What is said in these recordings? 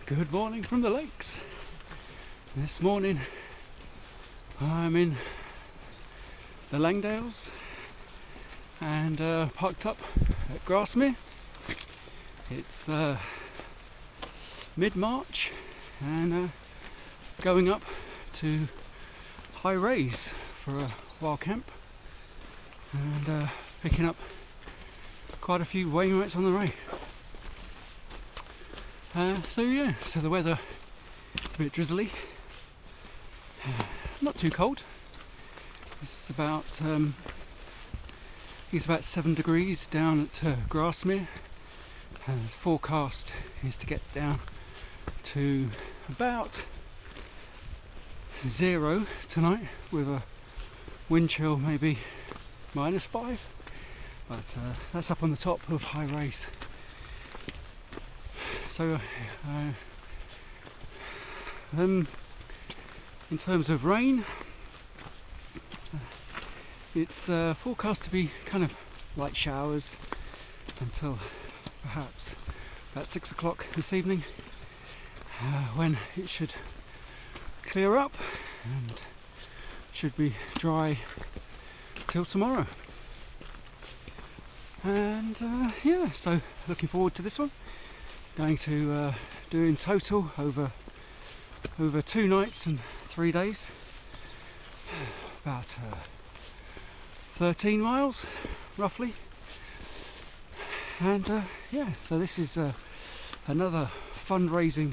Good morning from the lakes. This morning I'm in the Langdales and parked up at Grasmere. It's mid-March and going up to High Raise for a wild camp and picking up quite a few wainwrights on the way. So the weather a bit drizzly, not too cold. It's about 7 degrees down at Grasmere. The forecast is to get down to about 0 tonight, with a wind chill maybe -5, but that's up on the top of High Raise. So in terms of rain, it's forecast to be kind of light showers until perhaps about 6 o'clock this evening, when it should clear up and should be dry till tomorrow. And so looking forward to this one. Going to do in total over 2 nights and 3 days, about 13 miles roughly. And so this is another fundraising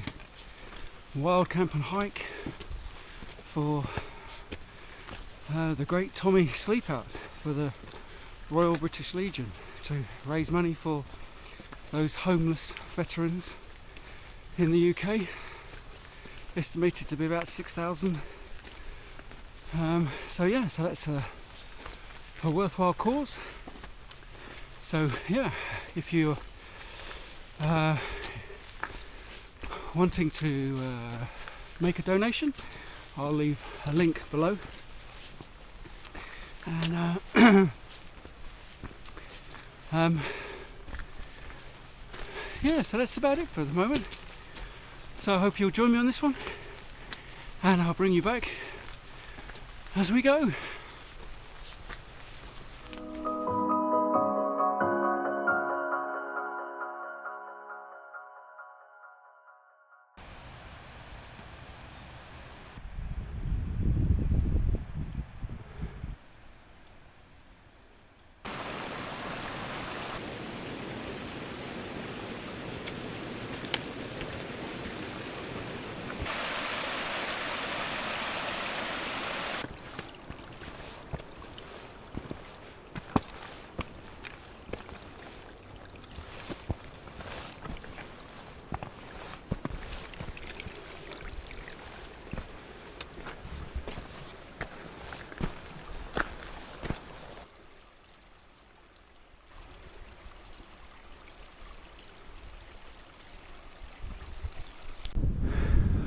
wild camp and hike for the Great Tommy Sleep Out for the Royal British Legion, to raise money for those homeless veterans in the UK, estimated to be about 6,000. So that's a worthwhile cause. So if you're wanting to make a donation, I'll leave a link below. And so that's about it for the moment. So I hope you'll join me on this one, and I'll bring you back as we go.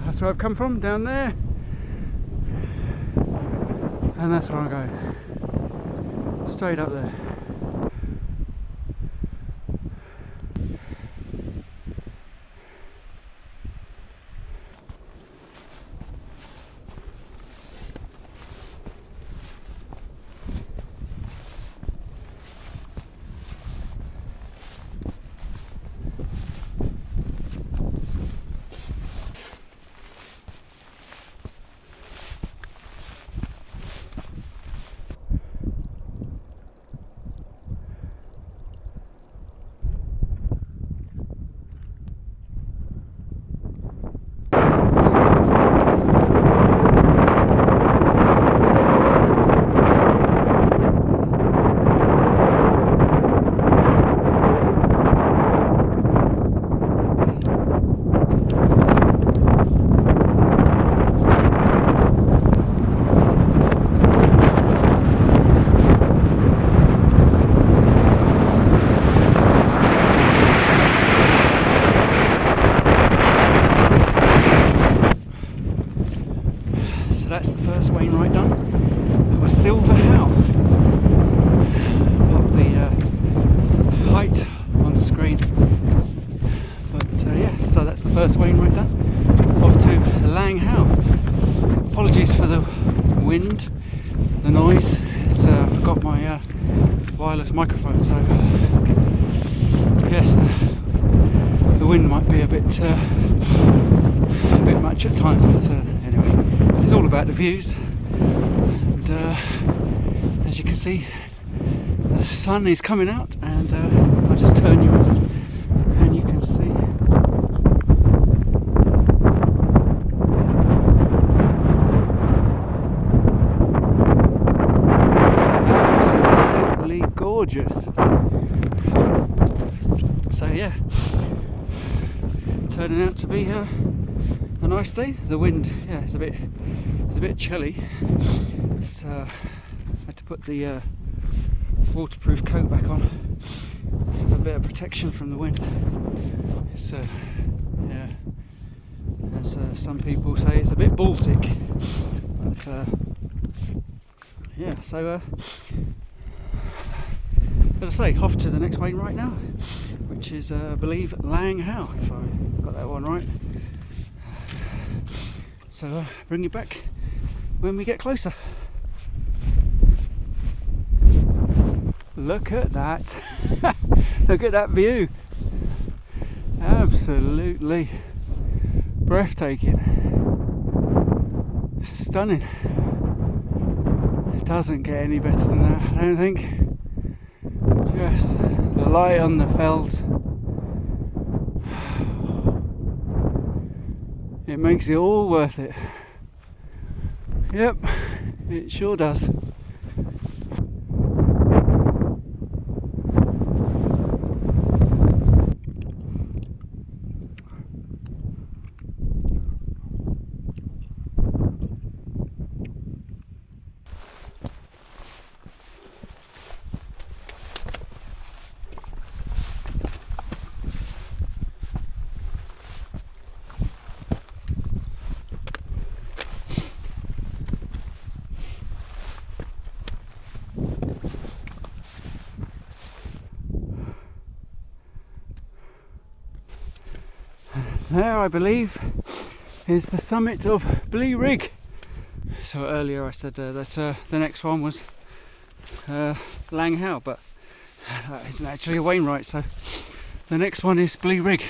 That's where I've come from, down there, and that's where I'm going, straight up there. So that's the first wainwright done. That was silver how. Pop the height on the screen. But so that's the first wainwright done. Off to Langdales. Apologies for the wind, the noise. I forgot my wireless microphone, so yes, the wind might be a bit much at times, but anyway, it's all about the views. And as you can see, the sun is coming out, and I'll just turn you on and you can see. Absolutely gorgeous. So yeah, turning out to be a nice day. The wind, yeah, it's a bit chilly. So I had to put the waterproof coat back on for a bit of protection from the wind. It's yeah, as some people say, it's a bit Baltic, but yeah. So as I say, off to the next wainwright now, which is I believe Langdales, if I got that one right. So bring you back when we get closer. Look at that. Look at that view. Absolutely breathtaking. Stunning. It doesn't get any better than that, I don't think. Just the light on the fells. It makes it all worth it. Yep, it sure does. There, I believe, is the summit of Rig. So earlier I said that the next one was Langdales, but that isn't actually a wainwright, so the next one is Rig.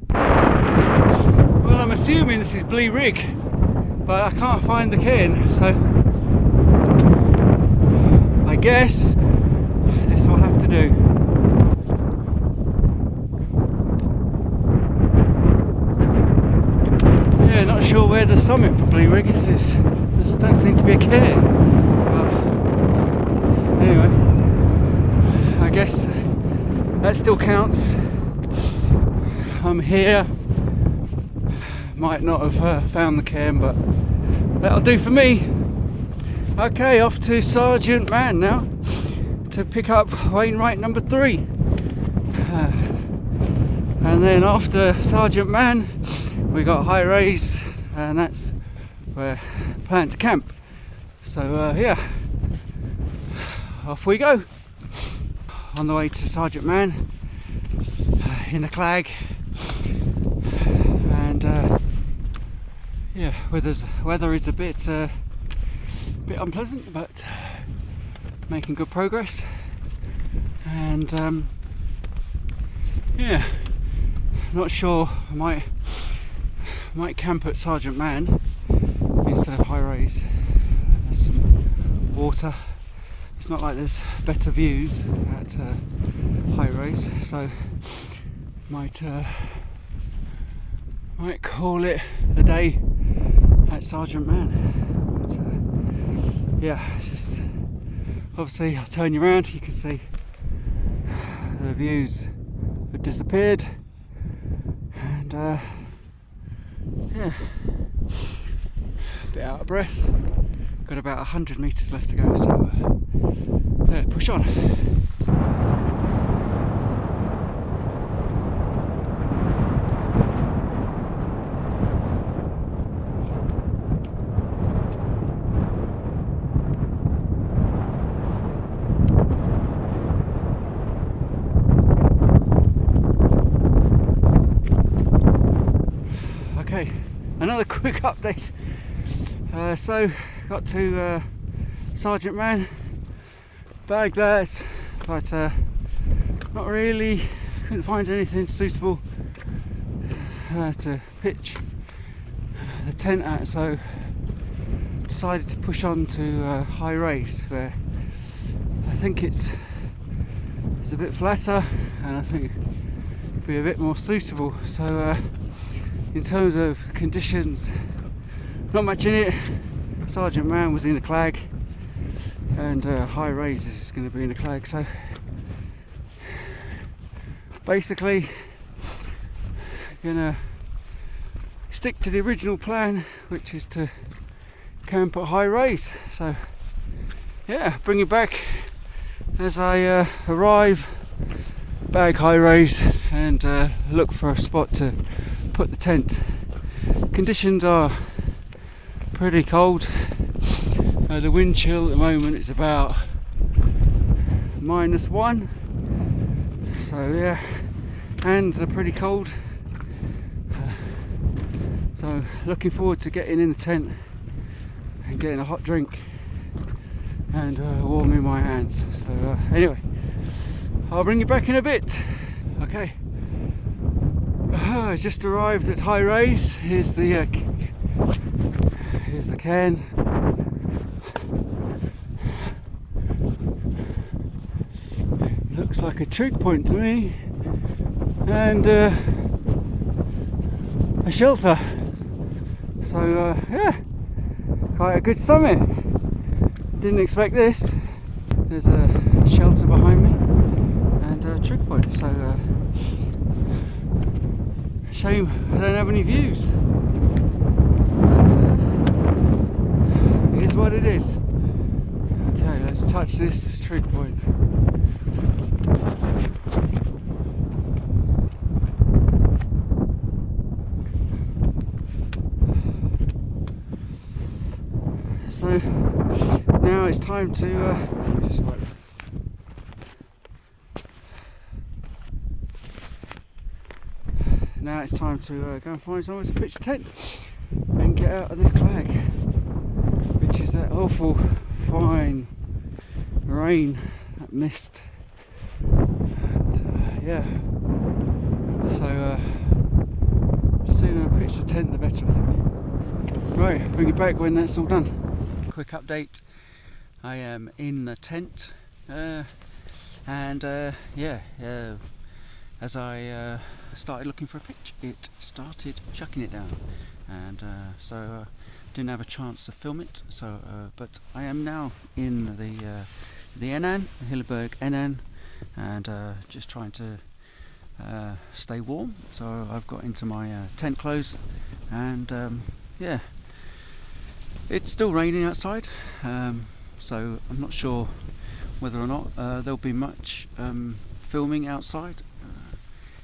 Well, I'm assuming this is Rig, but I can't find the cairn, so I guess this will have to do. Yeah, not sure where the summit for Rig is. There don't seem to be a cairn. But anyway, I guess that still counts. I'm here. Might not have found the cairn, but that'll do for me. Okay, off to Sergeant Man now to pick up wainwright number 3. And then after Sergeant Man, we got High Raise, and that's where I plan to camp. So yeah, off we go. On the way to Sergeant Man in the Crag, and yeah, weather is a bit unpleasant, but making good progress. And yeah, not sure, I might camp at Sergeant Man instead of High Raise. There's some water. It's not like there's better views at High Raise, so might call it a day at Sergeant Man. But yeah, it's just obviously I'll turn you around, you can see the views have disappeared, and yeah, a bit out of breath. Got about 100 metres left to go, so yeah, push on. another quick update. So got to Sergeant Man, bagged that, but not really, couldn't find anything suitable to pitch the tent at, so decided to push on to High Raise, where I think it's a bit flatter and I think it'd be a bit more suitable. So in terms of conditions, not much in it. Sergeant Man was in a Crag, and High Raise is going to be in a Crag. So basically, gonna stick to the original plan, which is to camp at High Raise. So yeah, bring it back as I arrive, bag High Raise, and look for a spot to put the tent. Conditions are pretty cold. The wind chill at the moment is about -1, so yeah, hands are pretty cold. So looking forward to getting in the tent and getting a hot drink and warming my hands. So anyway, I'll bring you back in a bit. Okay, I just arrived at High Raise. Here's the can. Looks like a trig point to me, and a shelter. So yeah, quite a good summit. Didn't expect this. There's a shelter behind me and a trig point. So shame I don't have any views. But, it is what it is. Okay, let's touch this trig point. So now it's time to just wait. Now it's time to go and find somewhere to pitch the tent and get out of this Crag, which is that awful fine rain, that mist. But, yeah. So the sooner I pitch the tent, the better, I think. Right, bring it back when that's all done. Quick update. I am in the tent, and yeah, as I started looking for a pitch, it started chucking it down, and so didn't have a chance to film it. So, but I am now in the Enan, the Hilleberg Enan, and just trying to stay warm. So I've got into my tent clothes, and yeah, it's still raining outside, so I'm not sure whether or not there'll be much filming outside.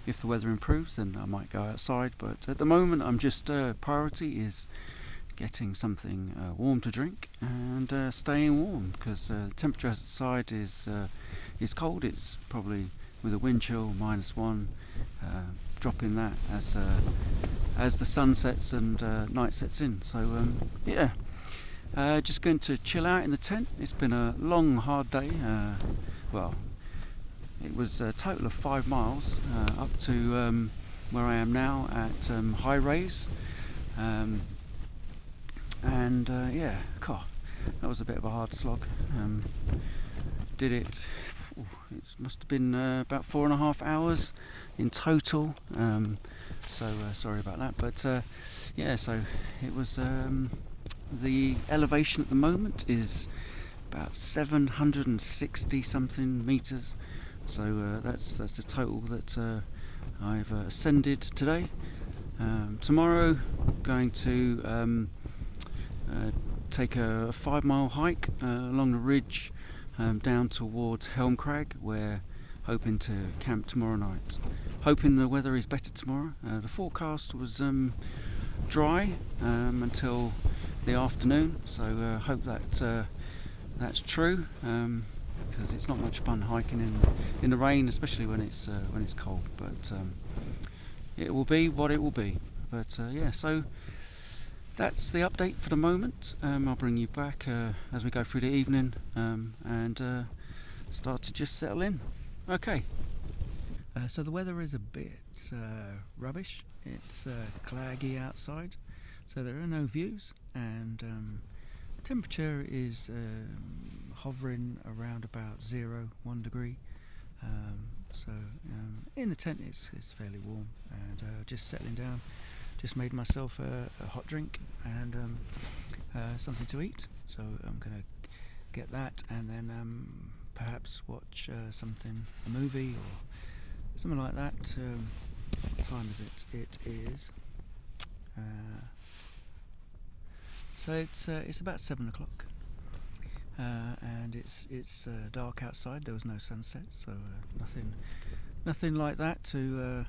If the weather improves, then I might go outside, but at the moment I'm just priority is getting something warm to drink and staying warm, because the temperature outside is cold. It's probably, with a wind chill, -1, dropping that as the sun sets and night sets in. So yeah, just going to chill out in the tent. It's been a long, hard day. Well, it was a total of 5 miles up to where I am now at High Raise, and yeah, God, that was a bit of a hard slog. Did it, it must have been about 4.5 hours in total, so sorry about that, but yeah, so it was, the elevation at the moment is about 760 something meters. So that's the total that I've ascended today. Tomorrow, going to take a 5-mile hike along the ridge down towards Helm Crag, where hoping to camp tomorrow night. Hoping the weather is better tomorrow. The forecast was dry until the afternoon, so hope that that's true. Because it's not much fun hiking in the rain, especially when it's cold. But it will be what it will be. But yeah, so that's the update for the moment. I'll bring you back as we go through the evening and start to just settle in. Okay. So the weather is a bit rubbish. It's claggy outside, so there are no views, and temperature is hovering around about 1 degree. So in the tent it's fairly warm, and just settling down. Just made myself a hot drink and something to eat, so I'm going to get that and then perhaps watch a movie or something like that. What time is it? It is so it's about 7 o'clock, and it's dark outside. There was no sunset, so nothing like that to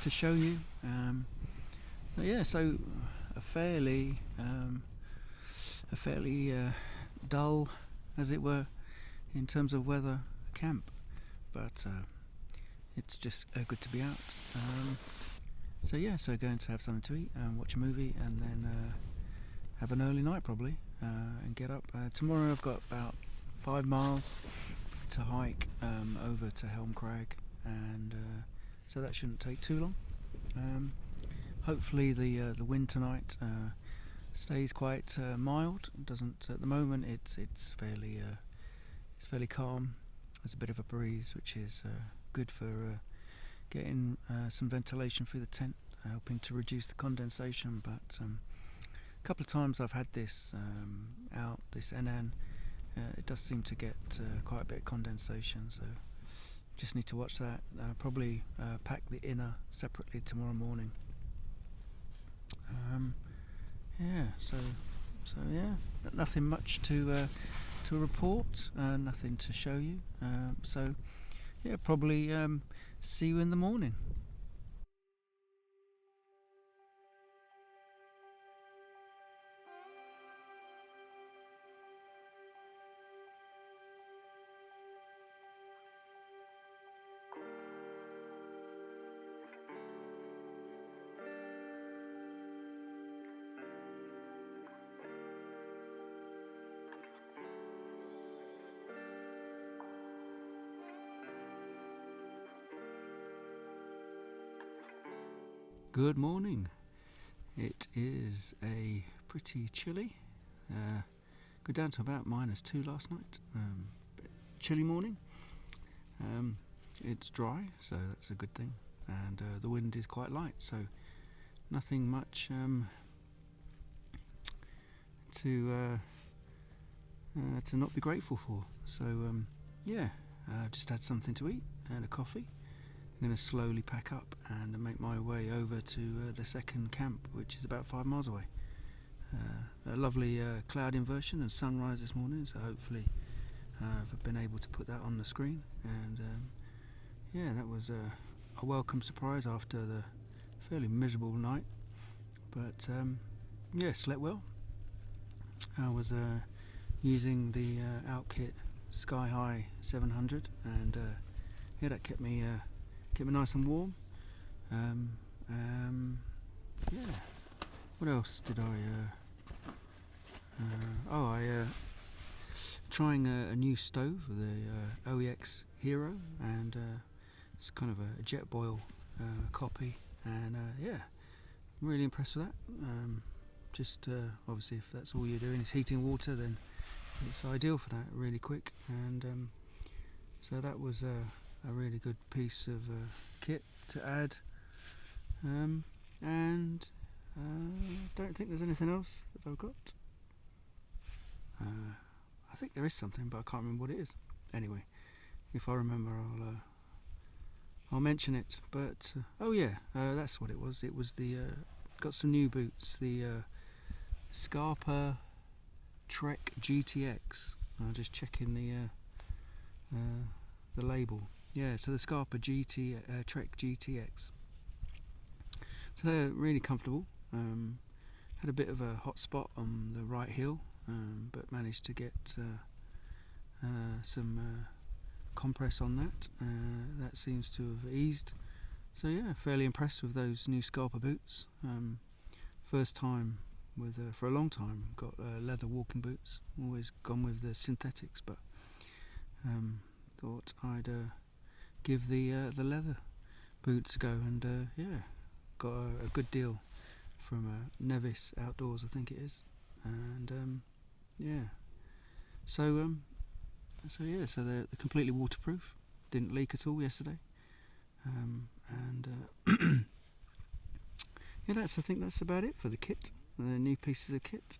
show you. So a fairly dull, as it were, in terms of weather camp, but it's just good to be out. So going to have something to eat, watch a movie, and then have an early night probably, and get up. Tomorrow I've got about 5 miles to hike over to Helm Crag, and so that shouldn't take too long. Hopefully the wind tonight stays quite mild. It doesn't at the moment. It's fairly calm. There's a bit of a breeze, which is good for getting some ventilation through the tent, helping to reduce the condensation. But a couple of times I've had this this Enan, it does seem to get quite a bit of condensation, so just need to watch that. Probably pack the inner separately tomorrow morning. Nothing much to report, nothing to show you. Probably see you in the morning. Good morning. It is a pretty chilly. Got down to about -2 last night. Chilly morning. It's dry, so that's a good thing. And the wind is quite light, so nothing much to not be grateful for. So just had something to eat and a coffee. I'm going to slowly pack up and make my way over to the second camp, which is about 5 miles away. A lovely cloud inversion and sunrise this morning, so hopefully I've been able to put that on the screen. And that was a welcome surprise after the fairly miserable night. But slept well. I was using the Outkit Sky High 700, and that kept me nice and warm. What else did I? Trying a new stove, the OEX Hero, and it's kind of a jet boil copy, and really impressed with that. Obviously, if that's all you're doing is heating water, then it's ideal for that, really quick. And so that was a really good piece of kit to add, and don't think there's anything else that I've got. I think there is something, but I can't remember what it is. Anyway, if I remember, I'll mention it. But that's what it was. It was the got some new boots, the Scarpa Trek GTX. I'm just checking the label. Yeah, so the Scarpa Trek GTX. So they're really comfortable. Had a bit of a hot spot on the right heel, but managed to get some compress on that. That seems to have eased. So fairly impressed with those new Scarpa boots. first time with for a long time got leather walking boots. Always gone with the synthetics, but thought I'd give the leather boots a go, and yeah, got a good deal from Nevis Outdoors, I think it is, and yeah, so they're completely waterproof, didn't leak at all yesterday, and yeah, I think that's about it for the kit, the new pieces of kit.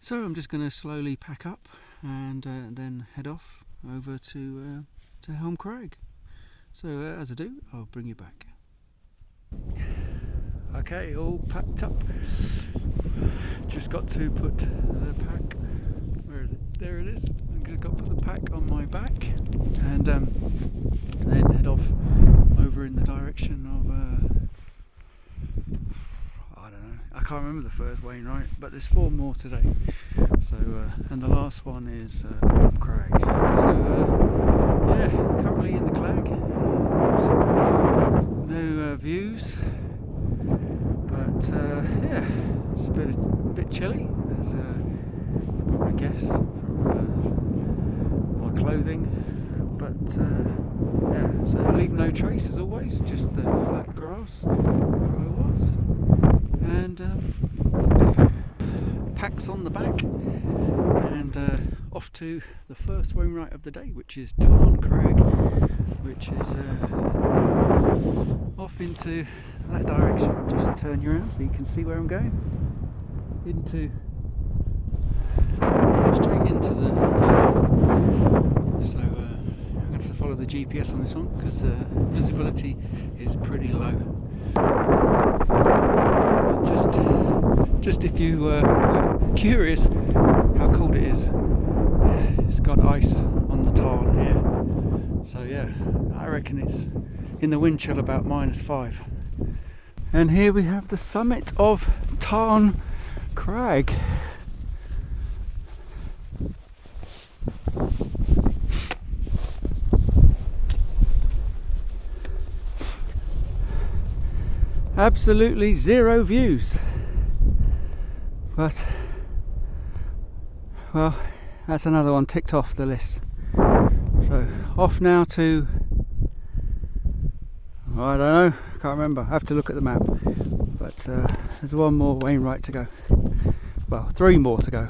So I'm just going to slowly pack up and then head off over to Helm Crag. So as I do, I'll bring you back. Okay, all packed up. Just got to put the pack. Where is it? There it is. I've got to put the pack on my back, and then head off over in the direction of I don't know. I can't remember the first wainwright, but there's 4 more today. So and the last one is Crag. So yeah, currently in the Crag. No views, but yeah, it's a bit chilly, as you probably guess from my clothing. But yeah, so leave no trace as always, just the flat grass where I was, and packs on the back, and off to the first wainwright of the day, which is Tarn Crag, which is off into that direction. Just turn you around so you can see where I'm going. Straight into the fog. So I'm going to have to follow the GPS on this one because visibility is pretty low. Just if you were curious how cold it is, it's got ice on the Tarn here. So yeah, I reckon it's in the wind chill about -5. And here we have the summit of Tarn Crag. Absolutely zero views, but well, that's another one ticked off the list. So off now to, I don't know, can't remember, I have to look at the map, but there's 1 more wainwright to go, well 3 more to go.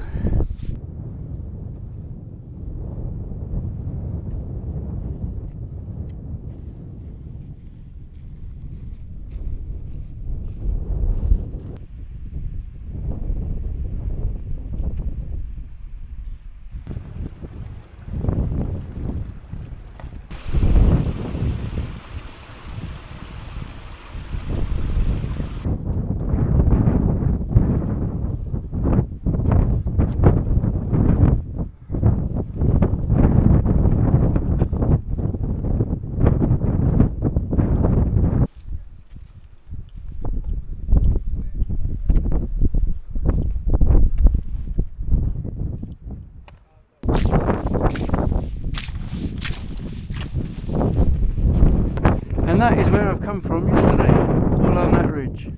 And that is where I've come from yesterday, all on that ridge.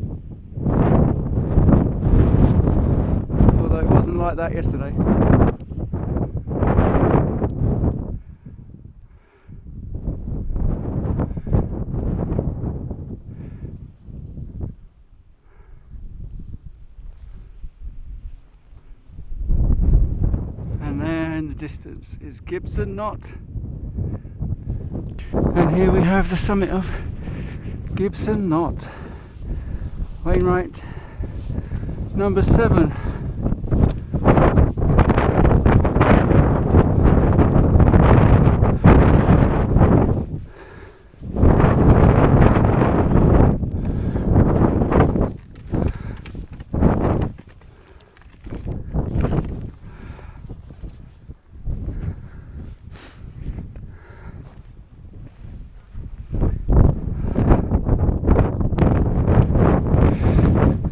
Although it wasn't like that yesterday. And there in the distance is Gibson Knot. And here we have the summit of Gibson Knot, wainwright number 7.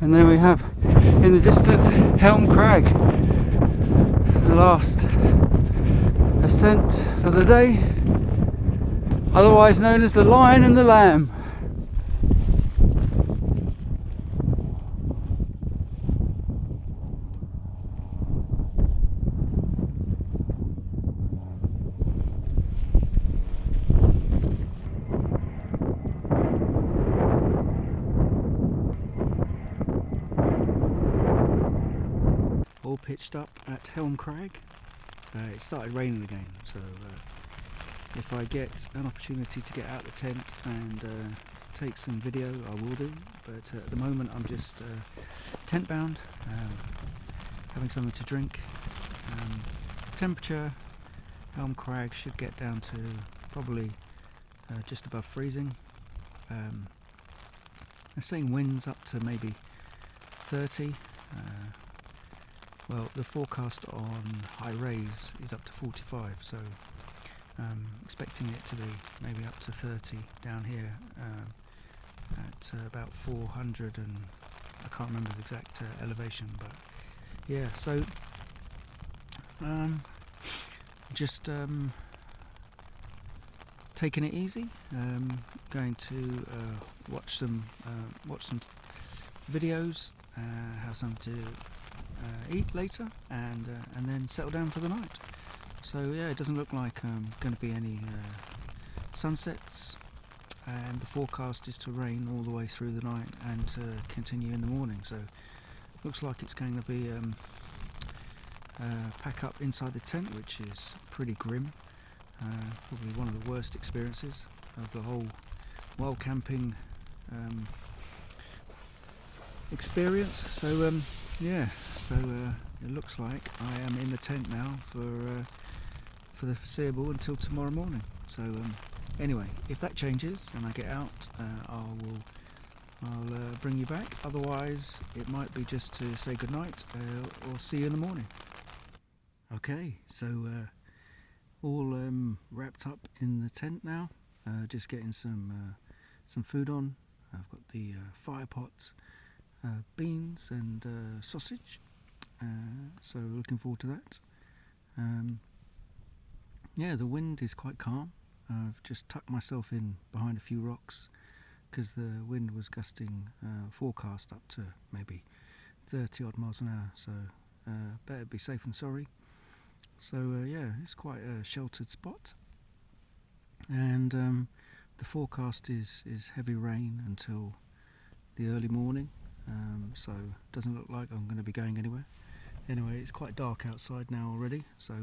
And then we have in the distance Helm Crag, the last ascent for the day, otherwise known as the Lion and the Lamb. pitched up at Helm Crag. It started raining again, so if I get an opportunity to get out the tent and take some video, I will do, but at the moment I'm just tent bound, having something to drink. Temperature, Helm Crag should get down to probably just above freezing. They're saying winds up to maybe 30. Well, the forecast on high rays is up to 45, so expecting it to be maybe up to 30 down here at about 400, and I can't remember the exact elevation, but yeah, so just taking it easy, going to watch some videos, have something to eat later, and then settle down for the night. So yeah, it doesn't look like going to be any sunsets, and the forecast is to rain all the way through the night and to continue in the morning. So looks like it's going to be pack up inside the tent, which is pretty grim. Probably one of the worst experiences of the whole wild camping experience. So yeah, so it looks like I am in the tent now for the foreseeable until tomorrow morning. So anyway, if that changes and I get out, I'll bring you back. Otherwise, it might be just to say goodnight or see you in the morning. Okay, so all wrapped up in the tent now. Just getting some food on. I've got the fire pot, beans and sausage. So looking forward to that. Yeah, the wind is quite calm. I've just tucked myself in behind a few rocks because the wind was gusting, forecast up to maybe 30 odd miles an hour. So better be safe than sorry. So yeah, it's quite a sheltered spot, and the forecast is heavy rain until the early morning, so it doesn't look like I'm going to be going anywhere. Anyway, it's quite dark outside now already, so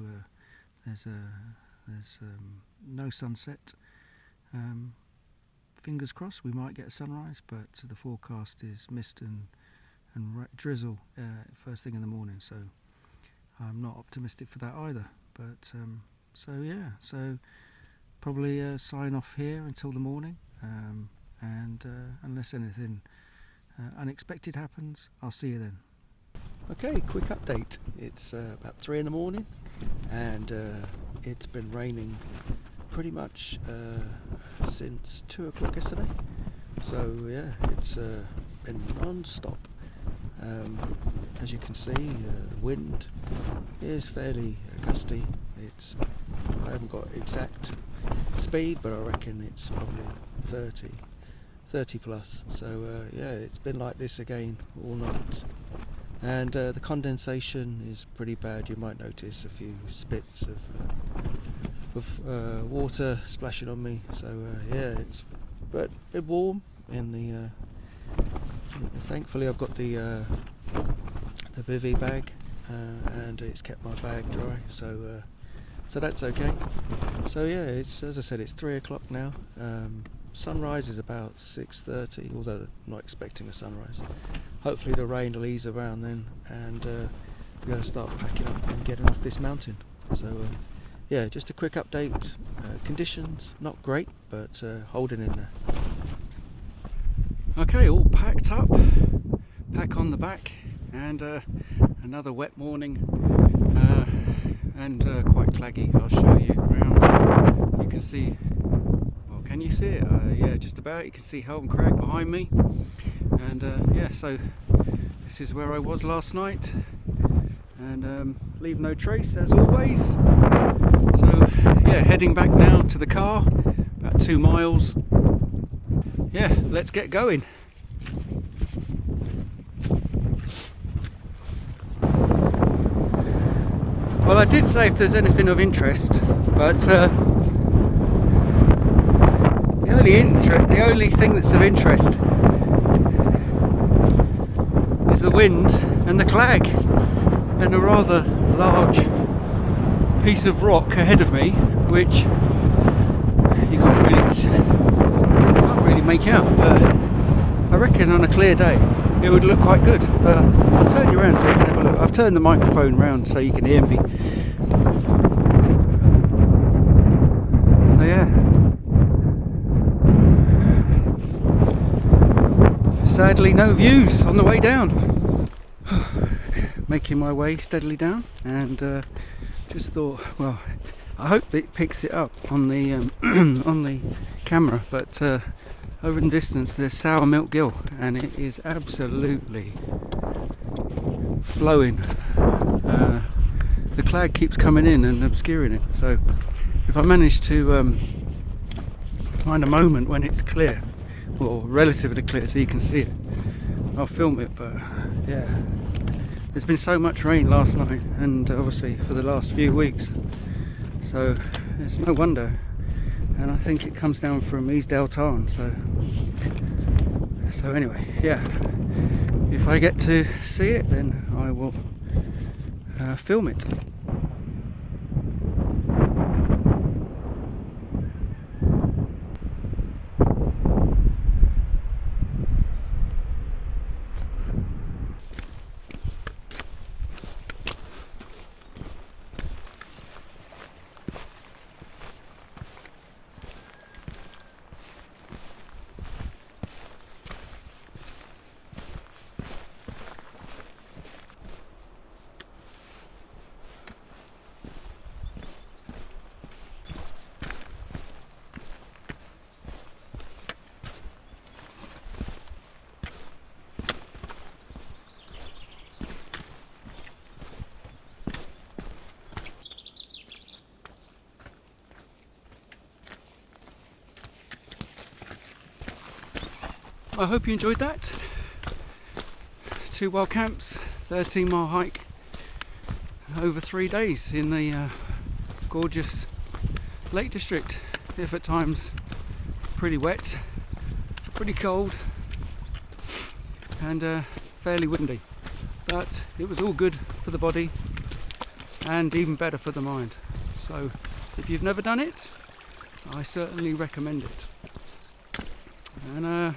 there's no sunset. Fingers crossed we might get a sunrise, but the forecast is mist and drizzle first thing in the morning, so I'm not optimistic for that either. But so yeah, so probably sign off here until the morning, and unless anything unexpected happens, I'll see you then. Okay, quick update. It's about 3 in the morning, and it's been raining pretty much since 2 o'clock yesterday. So yeah, it's been non-stop. As you can see, the wind is fairly gusty. I haven't got exact speed, but I reckon it's probably 30 plus. So yeah, it's been like this again all night, and the condensation is pretty bad. You might notice a few spits of water splashing on me. So yeah, it's but a bit warm in the. Thankfully, I've got the bivvy bag, and it's kept my bag dry, so that's okay. So yeah, it's, as I said, it's 3 o'clock now. Sunrise is about 6:30, although I'm not expecting a sunrise. Hopefully the rain will ease around then, and we're going to start packing up and getting off this mountain. So yeah, just a quick update. Conditions not great, but holding in there. Okay, all packed up, pack on the back, and another wet morning, and quite claggy. I'll show you around. You can see, well, can you see it? Yeah, just about. You can see Helm Crag behind me, and yeah, so this is where I was last night, and leave no trace as always. So yeah, heading back now to the car, about 2 miles. Yeah, let's get going. Well, I did say if there's anything of interest, but the only thing that's of interest is the wind and the clag. and a rather large piece of rock ahead of me, which you can't really make out, but I reckon on a clear day it would look quite good. But I'll turn you around so you can have a look. I've turned the microphone around so you can hear me. So yeah, sadly no views on the way down. Making my way steadily down, and just thought, well, I hope it picks it up on the on the camera, but over in the distance there's Sour Milk Gill, and it is absolutely flowing. The cloud keeps coming in and obscuring it, so if I manage to find a moment when it's clear, or relatively clear so you can see it, I'll film it. But yeah, there's been so much rain last night, and obviously for the last few weeks, so it's no wonder. And I think it comes down from Easdale Tarn, so anyway, yeah, if I get to see it, then I will film it. I hope you enjoyed that. 2 wild camps, 13-mile hike over 3 days in the gorgeous Lake District, if at times pretty wet, pretty cold, and fairly windy, but it was all good for the body and even better for the mind. So if you've never done it, I certainly recommend it. And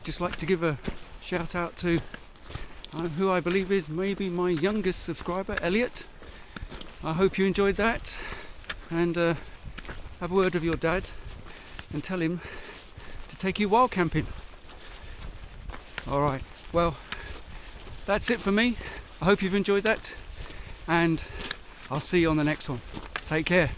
just like to give a shout out to who I believe is maybe my youngest subscriber, Elliot. I hope you enjoyed that, and have a word with your dad and tell him to take you wild camping. Alright, well, that's it for me. I hope you've enjoyed that, and I'll see you on the next one. Take care.